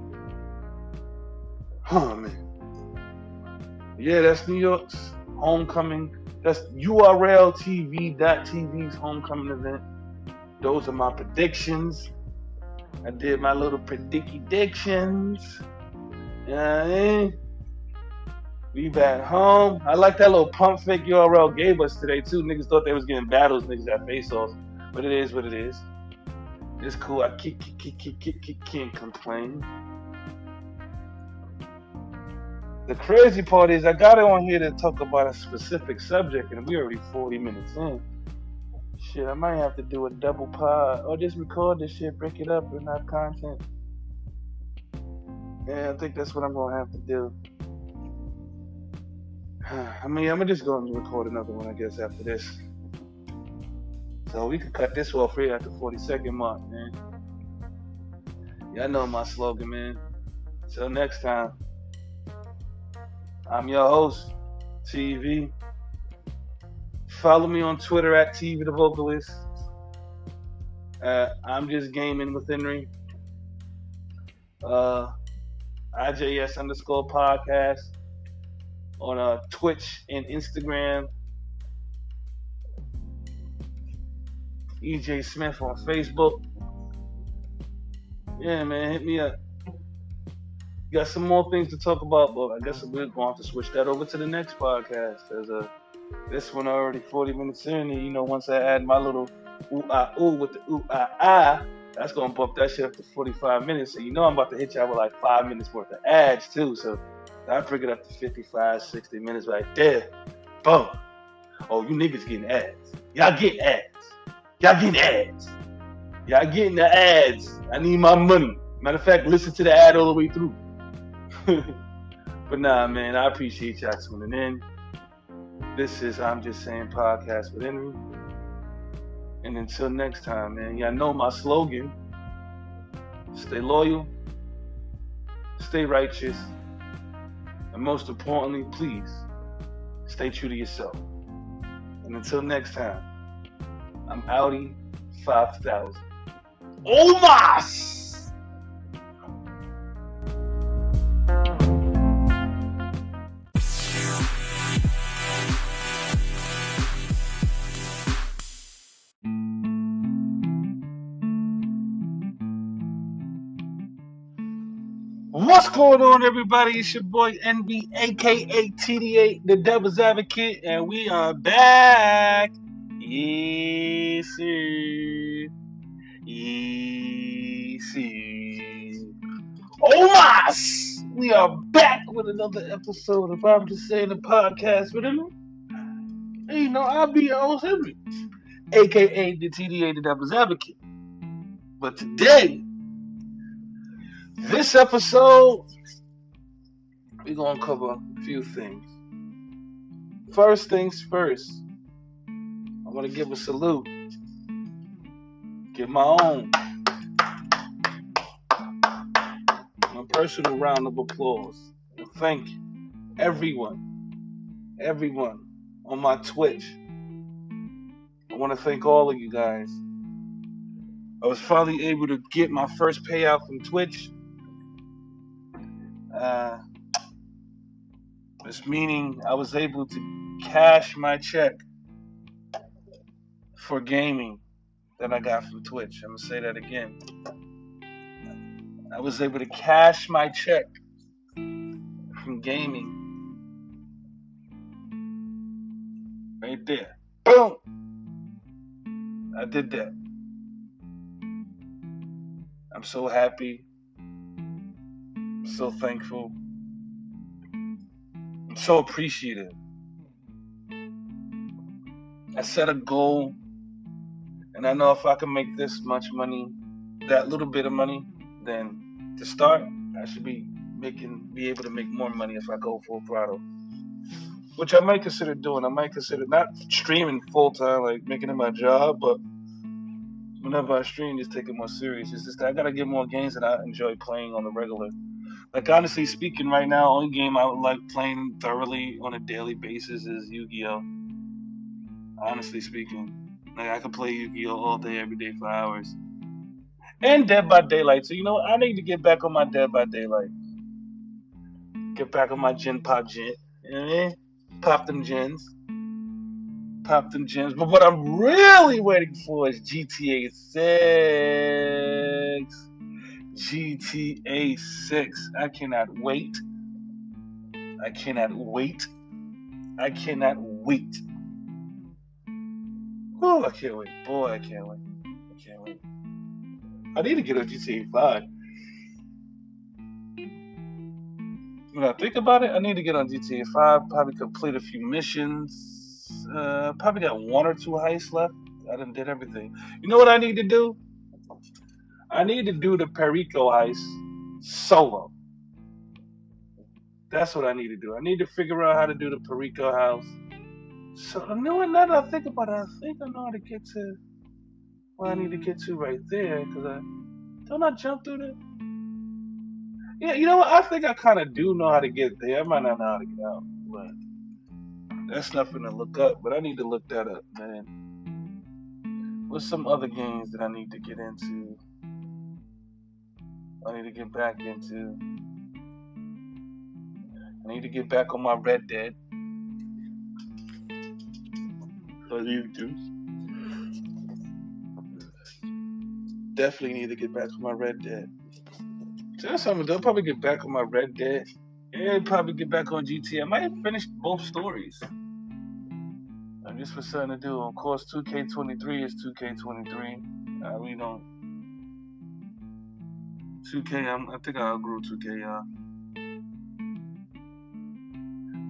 Oh, man. Yeah, that's New York's homecoming. That's URLTV.TV's homecoming event. Those are my predictions. I did my little predictions. You know what I mean? We back home. I like that little pump fake URL gave us today, too. Niggas thought they was getting battles. Niggas got face-offs. But it is what it is. It's cool. I can't complain. The crazy part is I got it on here to talk about a specific subject, and we're already 40 minutes in. Shit, I might have to do a double pod or just record this shit, break it up, and have content. Yeah, I think that's what I'm gonna have to do. I mean, I'm just gonna record another one, I guess, after this. So we can cut this off here at the 40-second mark, man. Y'all know my slogan, man. Till next time. I'm your host, TV. Follow me on Twitter at TV the Vocalist. I'm just gaming with Henry. IJS_podcast on Twitch and Instagram. EJ Smith on Facebook. Yeah, man, hit me up. Got some more things to talk about, but I guess we're going to have to switch that over to the next podcast. There's this one already 40 minutes in, and you know, once I add my little ooh with the that's going to bump that shit up to 45 minutes. So you know I'm about to hit y'all with like 5 minutes worth of ads too. So I bring it up to 55, 60 minutes right there. Boom. Oh, you niggas getting ads. Y'all getting ads. Y'all getting ads. Y'all getting the ads. I need my money. Matter of fact, listen to the ad all the way through. But nah, man, I appreciate y'all tuning in. This is I'm Just Saying Podcast with Henry. And until next time, man, y'all know my slogan. Stay loyal, stay righteous, and most importantly, please, stay true to yourself. And until next time, I'm Audi 5000. Omas! What's going on, everybody? It's your boy NB, aka TDA, the Devil's Advocate, and we are back. Yes, sir. Yes, sir. Oh my! We are back with another episode of I'm Just Saying the Podcast with him. And you know, I'll be your host, Henry, aka the TDA, the Devil's Advocate. But today, this episode, we're going to cover a few things. First things first, I want to give a salute. Give my own. My personal round of applause. And thank everyone on my Twitch. I want to thank all of you guys. I was finally able to get my first payout from Twitch. This meaning I was able to cash my check for gaming that I got from Twitch. I'm going to say that again. I was able to cash my check from gaming. Right there. Boom! I did that. I'm so happy. I'm so thankful. I'm so appreciative. I set a goal, and I know if I can make this much money, that little bit of money, then to start, I should be able to make more money if I go full throttle, which I might consider doing. I might consider not streaming full time, like making it my job, but whenever I stream, just take it more serious. It's just that I gotta get more games that I enjoy playing on the regular. Like honestly speaking, right now, only game I would like playing thoroughly on a daily basis is Yu-Gi-Oh. Honestly speaking, like I could play Yu-Gi-Oh all day, every day for hours. And Dead by Daylight. So you know what? I need to get back on my Dead by Daylight. Get back on my Gen Pop Gen. You know what I mean? Pop them gens. Pop them gems. But what I'm really waiting for is GTA 6. GTA 6. I cannot wait. I cannot wait. I cannot wait. Oh, I can't wait. Boy, I can't wait. I can't wait. I need to get on GTA 5. When I think about it, I need to get on GTA 5. Probably complete a few missions. Probably got one or two heists left. I done did everything. You know what I need to do? I need to do the Perico heist solo. That's what I need to do. I need to figure out how to do the Perico house. So you know what? Now that I think about it, I think I know how to get to where I need to get to right there. Cause don't I jump through the? Yeah, you know what? I think I kind of do know how to get there. I might not know how to get out, but that's nothing to look up. But I need to look that up, man. What's some other games that I need to get into? I need to get back into. I need to get back on my Red Dead. I need to. Definitely need to get back on my Red Dead. So that's something. They'll probably get back on my Red Dead. And probably get back on GTA. I might have finished both stories. I'm just for something to do. Of course, 2K23 is 2K23. I really don't. 2K, I think I outgrew 2K, y'all.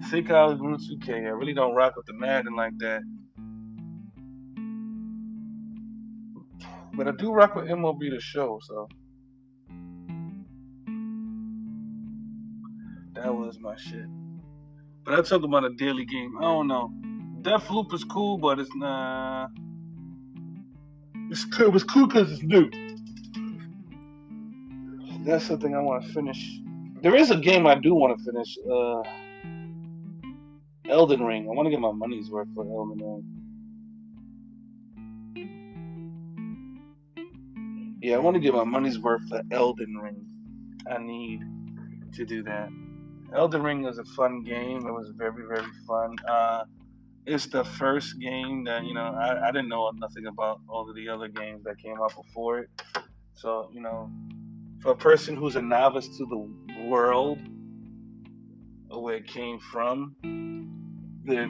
I think I outgrew 2K. I really don't rock with the Madden like that. But I do rock with MLB The Show, so. That was my shit. But I talk about a daily game. I don't know. Deathloop is cool, but it's nah. It's cool. It's cool because it's new. That's something I want to finish. There is a game I do want to finish. Elden Ring. I want to get my money's worth for Elden Ring. Yeah, I want to get my money's worth for Elden Ring. I need to do that. Elden Ring was a fun game. It was very, very fun. It's the first game that, I didn't know nothing about all of the other games that came out before it. So, for a person who's a novice to the world or where it came from, then,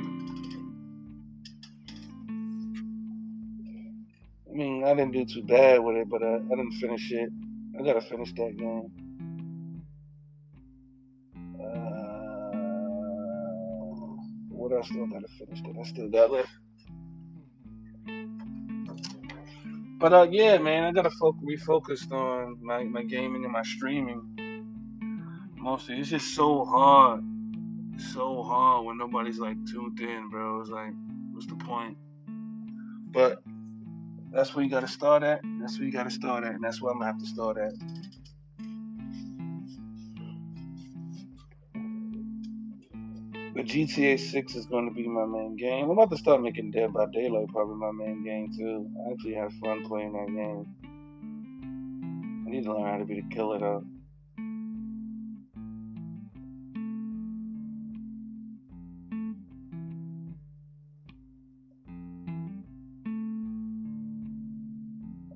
I didn't do too bad with it, but I didn't finish it. I gotta finish that game. What else do I gotta finish that I still got left? But yeah, man, I gotta refocus on my gaming and my streaming. Mostly, it's just so hard. It's so hard when nobody's like tuned in, bro. It's like, what's the point? But that's where you gotta start at. That's where you gotta start at, and that's where I'm gonna have to start at. But GTA 6 is going to be my main game. I'm about to start making Dead by Daylight probably my main game too. I actually have fun playing that game. I need to learn how to be the killer though.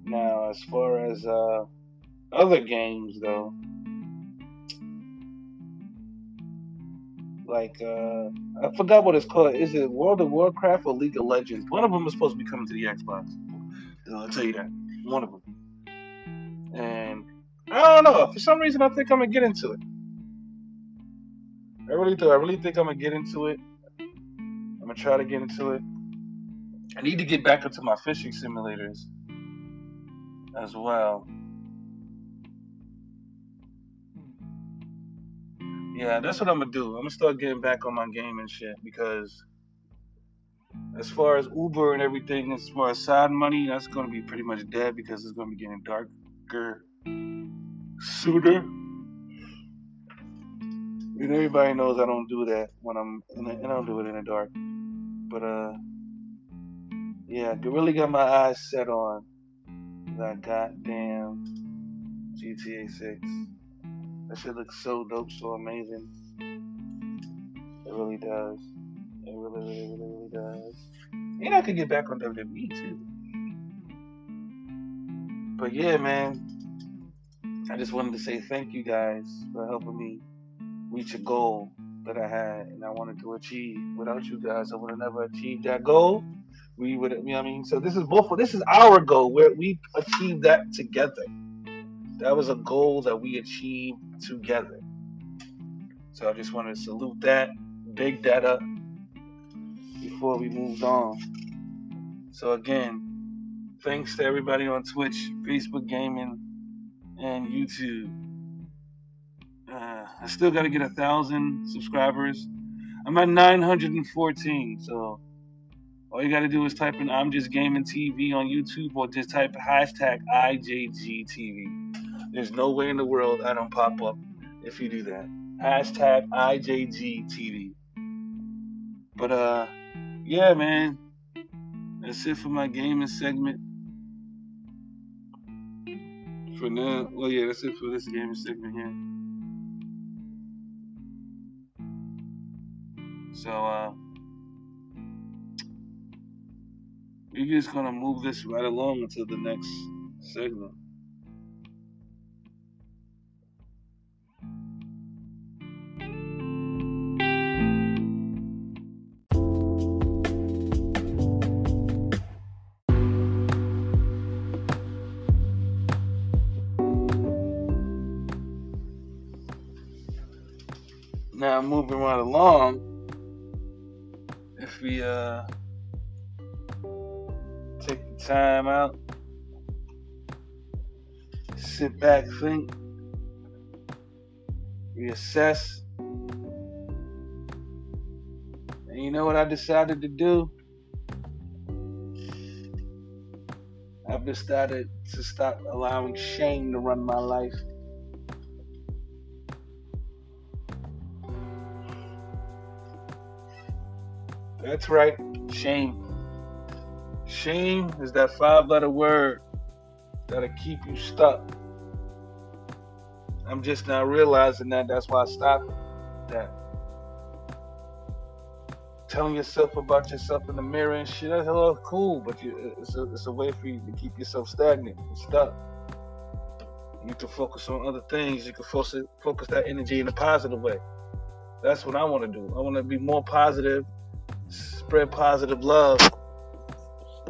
Now, as far as other games though, like I forgot what it's called. Is it World of Warcraft or League of Legends? One of them is supposed to be coming to the Xbox. I'll tell you that. One of them. And I don't know. For some reason, I think I'm gonna get into it. I really do. I really think I'm gonna get into it. I'm gonna try to get into it. I need to get back into my fishing simulators as well. yeah, that's what I'm gonna do. I'm gonna start getting back on my game and shit because as far as Uber and everything, as far as side money, that's gonna be pretty much dead because it's gonna be getting darker sooner. And everybody knows I don't do that when and I don't do it in the dark. But yeah, I really got my eyes set on that goddamn GTA 6. That shit looks so dope, so amazing. It really does. It really does. And I could get back on WWE too. But yeah, man, I just wanted to say thank you guys for helping me reach a goal that I had and I wanted to achieve. Without you guys, I would have never achieved that goal. We would, you know what I mean? So this is our goal where we achieved that together. That was a goal that we achieved together. So I just want to salute that, big that up before we moved on. So again, thanks to everybody on Twitch, Facebook Gaming, and YouTube. I still got to get 1,000 subscribers. I'm at 914, so all you got to do is type in I'm Just Gaming TV on YouTube or just type hashtag IJGTV. There's no way in the world I don't pop up if you do that. Hashtag IJGTV. But yeah, man, that's it for my gaming segment. For now, well, yeah, that's it for this gaming segment here. So, we're just gonna move this right along until the next segment. Now, moving right along, if we take the time out, sit back, think, reassess, and you know what I decided to do? I've decided to stop allowing shame to run my life. That's right, shame. Shame is that 5-letter word that'll keep you stuck. I'm just now realizing that. That's why I stopped that. Telling yourself about yourself in the mirror and shit, that's all cool, but it's a way for you to keep yourself stagnant and stuck. You can focus on other things. You can focus that energy in a positive way. That's what I want to do. I want to be more positive, spread positive love,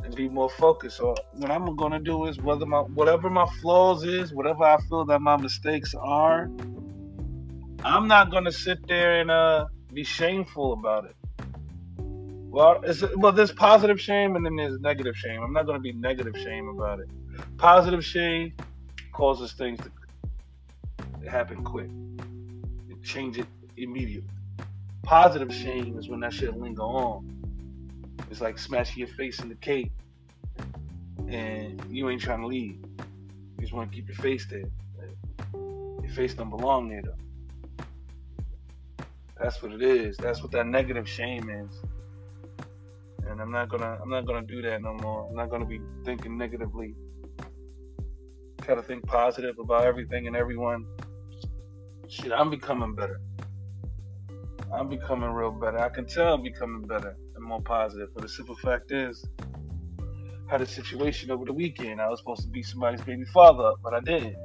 and be more focused. So what I'm gonna do is whatever my flaws is, whatever I feel that my mistakes are, I'm not gonna sit there and be shameful about it. Well, there's positive shame and then there's negative shame. I'm not gonna be negative shame about it. Positive shame causes things to happen quick. You change it immediately. Positive shame is when that shit linger on. It's like smashing your face in the cake and you ain't trying to leave. You just want to keep your face there. Your face don't belong there though. That's what it is. That's what that negative shame is. And I'm not gonna do that no more. I'm not gonna be thinking negatively. Try to think positive about everything and everyone. Shit, I'm becoming better. I'm becoming real better. I can tell I'm becoming better and more positive. But the simple fact is, I had a situation over the weekend. I was supposed to be somebody's baby father, but I didn't.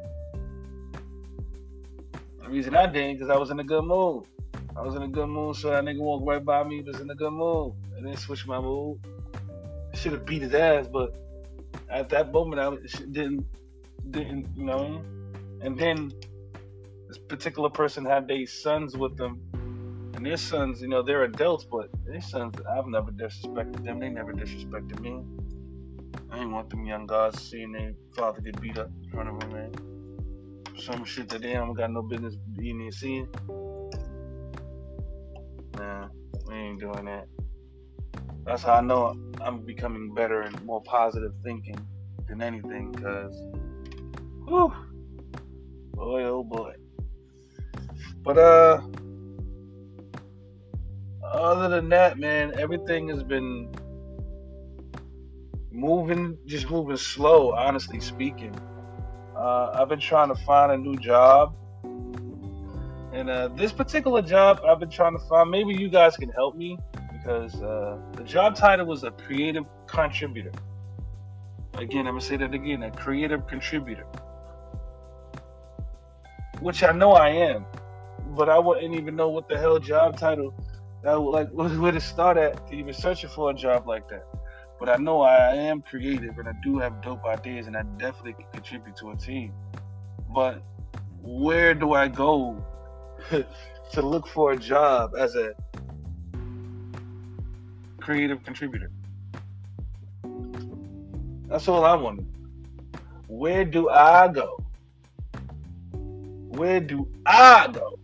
The reason I didn't, because I was in a good mood. I was in a good mood, so that nigga walked right by me, was in a good mood. I didn't switch my mood. I should have beat his ass, but at that moment, I didn't, you know. And then this particular person had their sons with them. And their sons, you know, they're adults, but their sons, I've never disrespected them. They never disrespected me. I ain't want them young guys seeing their father get beat up in front of them, man. Some shit that they haven't got no business being there seeing. Nah, we ain't doing that. That's how I know I'm becoming better and more positive thinking than anything, because, whew, boy, oh boy. But, other than that, man, everything has been just moving slow, honestly speaking. I've been trying to find a new job. And this particular job I've been trying to find, maybe you guys can help me, because the job title was a creative contributor. Again, I'm going to say that again, a creative contributor. Which I know I am, but I wouldn't even know what the hell job title, where to start at to even searching for a job like that. But I know I am creative and I do have dope ideas and I definitely can contribute to a team. But where do I go to look for a job as a creative contributor? That's all I want to know. Where do I go? Where do I go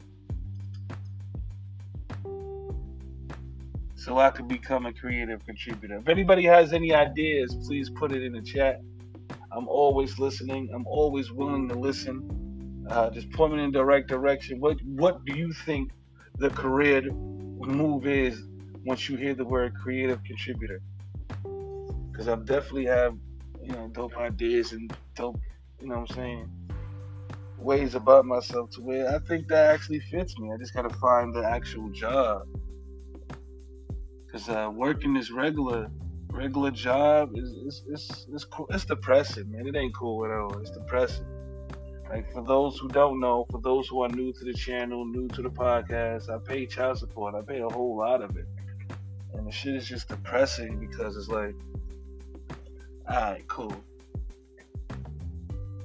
so I can become a creative contributor? If anybody has any ideas, please put it in the chat. I'm always listening. I'm always willing to listen. Just point me in the right direction. What do you think the career move is once you hear the word creative contributor? Because I definitely have, dope ideas and dope, what I'm saying, ways about myself to where I think that actually fits me. I just gotta find the actual job. Because working this regular job it's depressing, man. It ain't cool at all. It's depressing. Like, for those who don't know, for those who are new to the channel, new to the podcast, I pay child support. I pay a whole lot of it. And the shit is just depressing because it's like, alright, cool.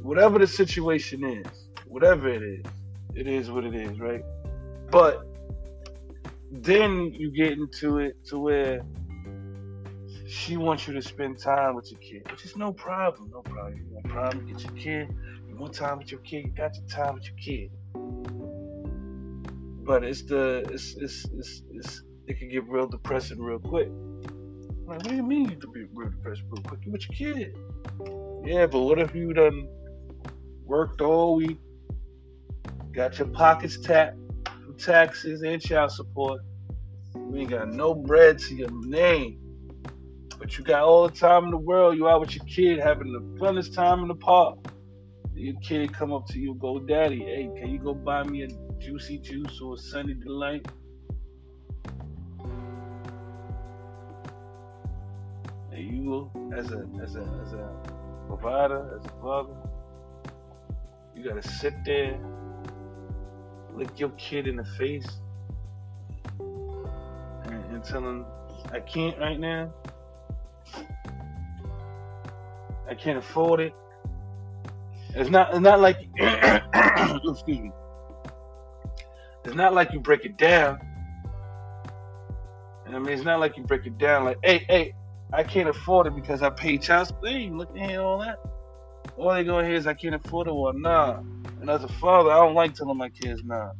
Whatever the situation is, whatever it is what it is, right? But then you get into it to where she wants you to spend time with your kid, which is no problem. You want problem, get your kid. You want time with your kid, you got your time with your kid. But it can get real depressing real quick. Like, what do you mean you can be real depressed real quick? You with your kid. Yeah, but what if you done worked all week, got your pockets tapped for taxes and child support, you ain't got no bread to your name, but you got all the time in the world, you out with your kid having the funnest time in the park. Your kid come up to you and go, Daddy, hey, can you go buy me a juicy juice or a Sunny Delight? And you, as a provider, as a father, you gotta sit there, lick your kid in the face, and tell him, I can't right now. I can't afford it. It's not like excuse me. It's not like you break it down. I mean, it's not like you break it down like, hey, I can't afford it because I pay child support. Hey, look at here, all that. All they gonna hear is I can't afford it or nah. And as a father, I don't like telling my kids nah,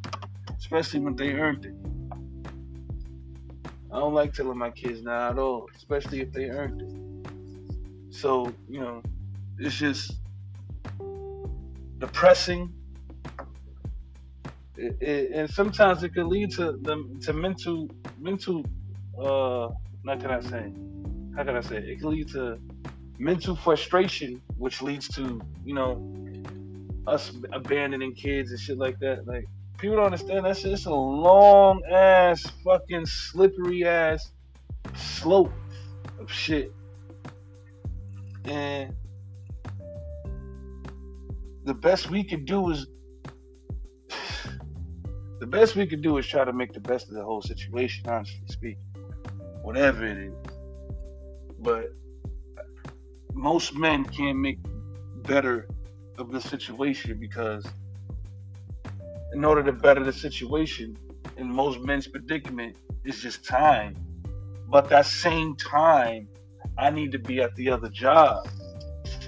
especially when they earned it. I don't like telling my kids nah at all, especially if they earned it. So, it's just depressing. And sometimes it can lead to mental. How can I say it? It can lead to mental frustration, which leads to us abandoning kids and shit like that. Like, people don't understand that shit. It's a long ass, fucking slippery ass slope of shit. And the best we can do is try to make the best of the whole situation, honestly speaking. Whatever it is. But most men can't make better of the situation, because in order to better the situation, in most men's predicament, it's just time. But that same time, I need to be at the other job.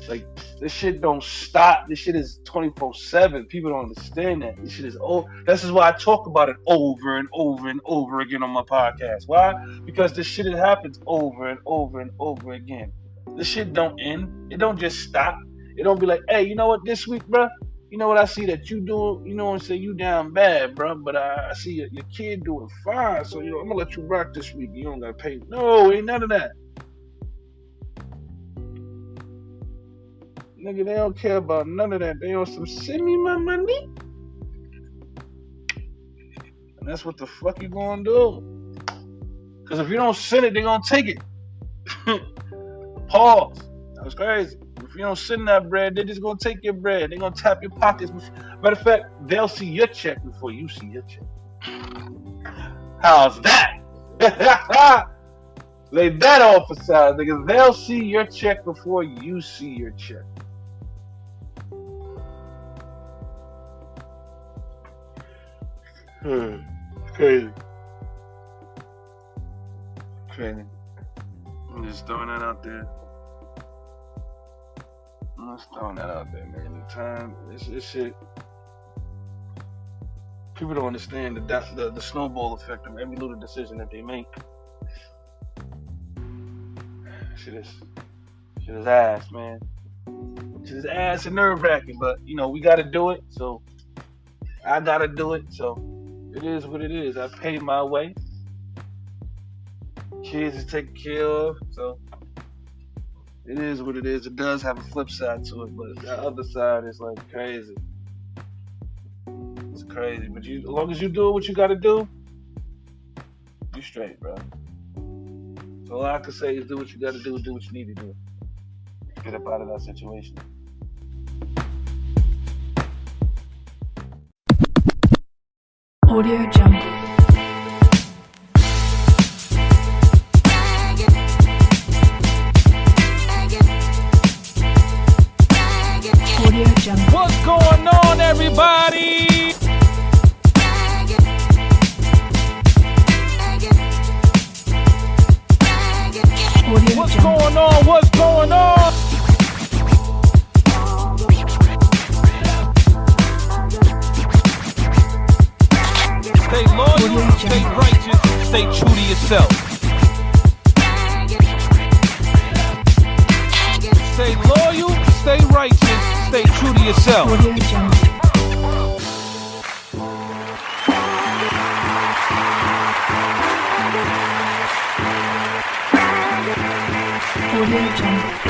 Like, this shit don't stop. This shit is 24/7. People don't understand that. This shit is old. This is why I talk about it over and over and over again on my podcast. Why? Because this shit happens over and over and over again. This shit don't end. It don't just stop. It don't be like, hey, you know what, this week, bro? You know what, I see that you do, you know what I'm saying, you down bad, bro, but I see your kid doing fine, so, you know, I'm gonna let you rock this week. You don't gotta pay. No, ain't none of that. Nigga, they don't care about none of that. They on some send me my money. And that's what the fuck you gonna do. Because if you don't send it, they gonna take it. Pause. That was crazy. If you don't send that bread, they're just gonna take your bread. They're gonna tap your pockets. Matter of fact, they'll see your check before you see your check. How's that? Lay that off aside, nigga. They'll see your check before you see your check. Crazy. Crazy. I'm just throwing that out there. I'm just throwing that out there, man. The time, this shit. People don't understand the snowball effect of every little decision that they make. Shit is ass, man. Shit is ass and nerve-wracking, but you know we gotta do it. So I gotta do it. So it is what it is. I paid my way. Kids is taken care of. So it is what it is. It does have a flip side to it, but the other side is like crazy. It's crazy, but as long as you do what you gotta do, you straight, bro. So all I can say is do what you gotta do what you need to do. Get up out of that situation. Audio Jungle. Audio Jungle. What's going on, everybody? Audio What's Jungle. going on? What's going on? Stay loyal, stay righteous, stay true to yourself. Stay loyal, stay righteous, stay true to yourself. Audio Jungle. Audio Jungle.